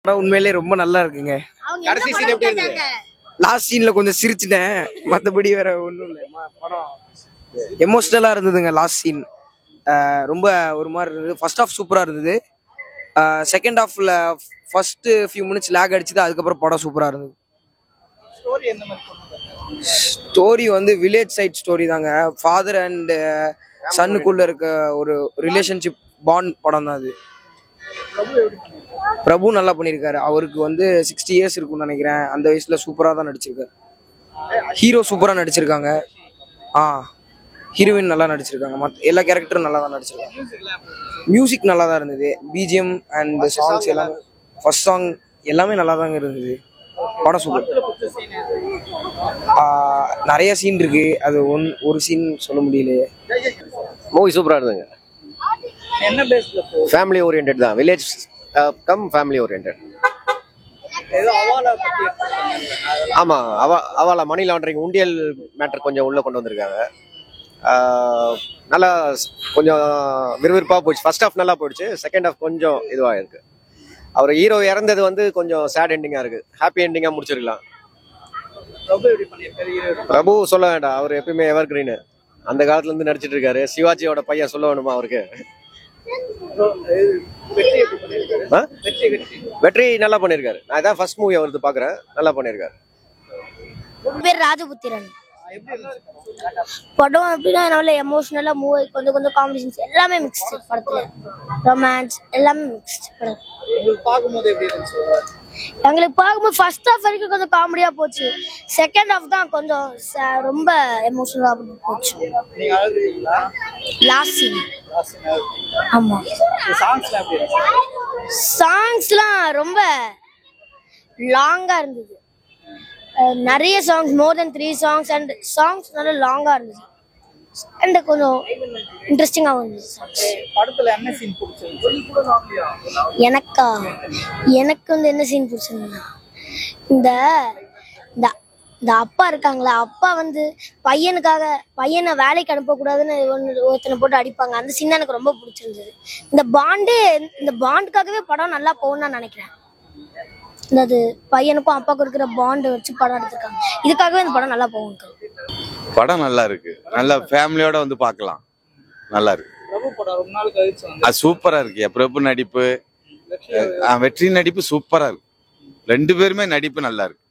படம் உண்மையிலேயே ரொம்ப நல்லா இருக்குங்க. கடைசி சீன் எப்படி இருந்தது? லாஸ்ட் சீன்ல கொஞ்சம் சிரிச்சிட்டேன், மற்றபடி வேற ஒன்றும் இல்லை. படம் எமோஷ்னலா இருந்ததுங்க. லாஸ்ட் சீன் ரொம்ப ஒரு மாதிரி இருந்தது. ஃபர்ஸ்ட் ஹாஃப் சூப்பராக இருந்தது. செகண்ட் ஹாஃப்ல ஃபர்ஸ்ட் ஃபியூ மினிட்ஸ் லேக் அடிச்சது, அதுக்கப்புறம் படம் சூப்பராக இருந்தது. ஸ்டோரி வந்து வில்லேஜ் சைட் ஸ்டோரி தாங்க. ஃபாதர் அண்ட் சன்னுக்குள்ள இருக்க ஒரு ரிலேஷன்ஷிப் பாண்ட் படம் தான் அது. பிரபு நல்லா பண்ணியிருக்காரு. அவருக்கு வந்து 60 இயர்ஸ் இருக்கும்னு நினைக்கிறேன். அந்த வயசுல சூப்பராக தான் நடிச்சிருக்காரு. ஹீரோ சூப்பராக நடிச்சிருக்காங்க. ஹீரோயின் நல்லா நடிச்சிருக்காங்க. மற்ற எல்லா கேரக்டரும் நல்லா தான் நடிச்சிருக்காங்க. மியூசிக் நல்லா தான் இருந்தது. பிஜிஎம் அண்ட் சாங்ஸ் எல்லாமே, ஃபர்ஸ்ட் சாங் எல்லாமே நல்லா தாங்க இருந்தது. படம் சூப்பர். நிறைய சீன் இருக்கு, அது ஒரு சீன் சொல்ல முடியலையே. மூவி சூப்பரா இருந்ததுங்க. ஃபேமிலி ஓரியன்ட் தான். Village cum family orient. ஆமா, அவால மணி லாண்டரிங் உண்டியல் மேட்டர் கொஞ்சம் உள்ள கொண்டு வந்திருக்காங்க. நல்லா கொஞ்சம் விறுவிறுப்பாக போயிடுச்சு. ஃபர்ஸ்ட் ஹாஃப் நல்லா போயிடுச்சு. செகண்ட் ஹாஃப் கொஞ்சம் இதுவாக இருக்கு. அவர் ஹீரோ இறந்தது வந்து கொஞ்சம் சேட் எண்டிங்கா இருக்கு. ஹாப்பி எண்டிங்கா முடிச்சிருக்கலாம். பிரபு சொல்ல வேண்டாம், அவர் எப்பயுமே எவர் கிரீன். அந்த காலத்துல இருந்து நடிச்சிட்டு இருக்காரு. சிவாஜியோட பையன் சொல்ல வேணுமா அவருக்கு? வெற்றி நல்லா பண்ணிருக்காரு. நான் இதான் ஃபர்ஸ்ட் மூவி அவருக்கு பாக்குறேன். நல்லா பண்ணிருக்காரு. பேர் ராஜபுத்திரன். படம் அப்படின்னா நல்ல எமோஷனலா மூவ், கொஞ்சம் கொஞ்சம் காமெடிஷன்ஸ் எல்லாமே மிக்ஸ்டு. படத்துல ரொமான்ஸ் எல்லாமே மிக்ஸ்டு. படம் எங்களுக்கு பார்க்கும்போது ஃபர்ஸ்ட் ஹாஃப் வரைக்கும் கொஞ்சம் காமெடியா போச்சு. செகண்ட் ஹாஃப் தான் கொஞ்சம் ரொம்ப எமோஷனலா போச்சு. Last scene. ஆமா, சாங்ஸ்லாம் ரொம்ப லாங்கா இருந்தது. நிறைய songs, more than 3 songs, and songs நல்ல லாங்கா இருந்தது. அண்ட் கொஞ்சம் இன்ட்ரெஸ்டிங்காக இருந்தது. படத்துல என்ன சீன் பிடிச்சிருந்துச்சு? எனக்கு வந்து என்ன சீன் பிடிச்சிருந்தா, இந்த இந்த அப்பா இருக்காங்களா, அப்பா வந்து பையனை வேலைக்கு அனுப்பக்கூடாதுன்னு ஒருத்தனை போட்டு அடிப்பாங்க. அந்த சீன் எனக்கு ரொம்ப பிடிச்சிருந்தது. இந்த பாண்டுக்காகவே படம் நல்லா போகும்னு நான் நினைக்கிறேன். அது பையனுக்கும் அப்பாவுக்கும் இருக்கிற பாண்ட் வச்சு படம் எடுத்திருக்காங்க. இதுக்காகவே இந்த படம் நல்லா போகும். படம் நல்லா இருக்கு. நல்லா ஃபேமிலியோட வந்து பார்க்கலாம். நல்லா இருக்கு. பிரபு படம் ரொம்ப நாள் கழிச்சு வந்து அது சூப்பரா இருக்கு. பிரபு நடிப்பு, வெற்றி நடிப்பு சூப்பரா இருக்கு. 2 பேருமே நடிப்பு நல்லா இருக்கு.